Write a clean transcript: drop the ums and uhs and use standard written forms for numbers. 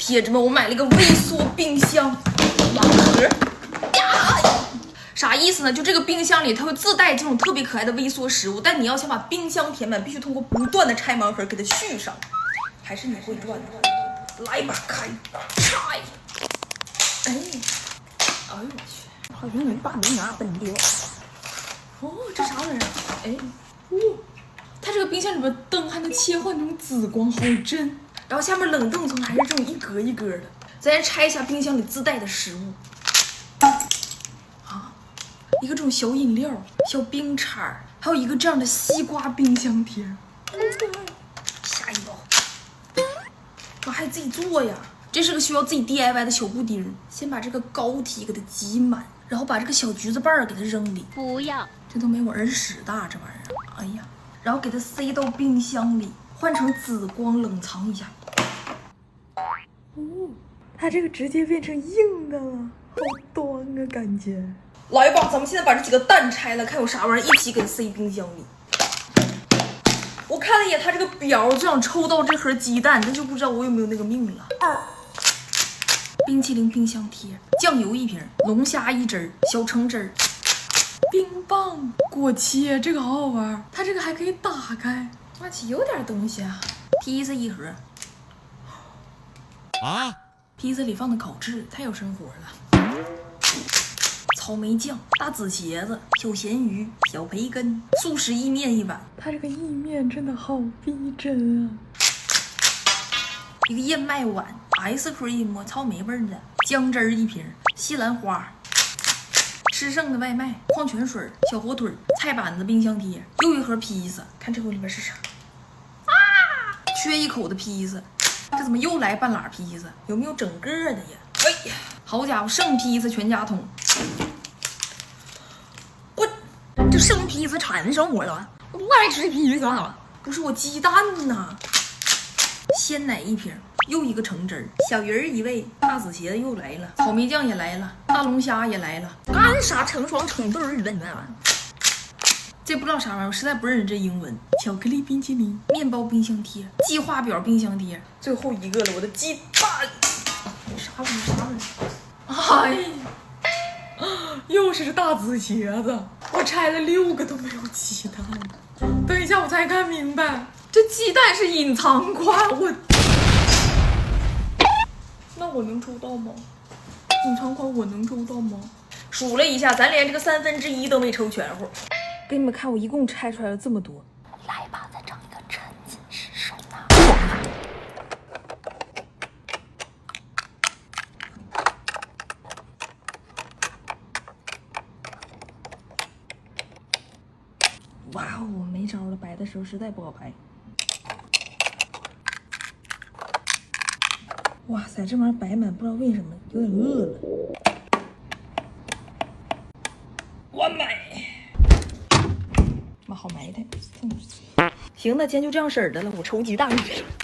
铁子们，我买了一个微缩冰箱盲盒呀，啥意思呢？就这个冰箱里它会自带这种特别可爱的微缩食物，但你要想把冰箱填满，必须通过不断的拆盲盒给它续上。还是你会转的，来吧，开拆！哎，哎呦我去，好像你爸没拿本丢。哦，这啥玩意儿？哎，它这个冰箱里边灯还能切换那种紫光，好真。然后下面冷冻层还是这种一格一格的。咱先拆一下冰箱里自带的食物。啊，一个这种小饮料、小冰叉，还有一个这样的西瓜冰箱贴。下一包。我还自己做呀，这是个需要自己 DIY 的小布丁。先把这个膏体给它挤满，然后把这个小橘子瓣给它扔里。不要，这都没我儿屎大，这玩意儿。哎呀，然后给它塞到冰箱里，换成紫光冷藏一下。它这个直接变成硬的了，好端啊，感觉。来吧，咱们现在把这几个蛋拆了，看有啥玩意儿一起给它塞冰箱里。我看了一眼它这个表，就想抽到这盒鸡蛋，但就不知道我有没有那个命了。冰淇淋冰箱贴，酱油1瓶，龙虾1只，小橙汁，冰棒，果切，这个好好玩。它这个还可以打开，阿奇有点东西啊。披萨1盒，啊，披萨里放的烤翅，太有生活了。草莓酱、大紫茄子、小咸鱼、小培根，速食意面1碗。它这个意面真的好逼真啊！一个燕麦碗 ，ice cream 草莓味的，姜汁1瓶，西兰花，吃剩的外卖，矿泉水，小火腿，菜板子，冰箱贴，又一盒披萨，看这盒里面是啥？啊，缺一口的披萨，这怎么又来半拉披萨？有没有整个的呀？哎呀，好家伙，剩披萨全家桶。这生披萨馋上我了，我不爱吃披萨。不是我鸡蛋呐，鲜奶1瓶，又一个橙汁，小鱼儿1位，大紫茄子又来了，草莓酱也来了，大龙虾也来了，干啥成双成对的呢？这不知道啥玩意儿，我实在不认识这英文。巧克力冰淇淋，面包冰箱贴，计划表冰箱贴，最后一个了，我的鸡蛋，啥玩意儿？啥玩意儿？哎呀！又是大紫茄子，我拆了6个都没有鸡蛋。等一下，我才看明白，这鸡蛋是隐藏款。那我能抽到吗？隐藏款我能抽到吗？数了一下，咱连这个1/3都没抽全乎。给你们看，我一共拆出来了这么多。来吧，再整一个沉浸式收纳。哇哦，我没招了，摆的时候实在不好摆。哇塞，这玩意儿摆满，不知道为什么有点饿了。完美，妈好埋汰。行，那今天就这样式儿的了，我抽鸡蛋去了。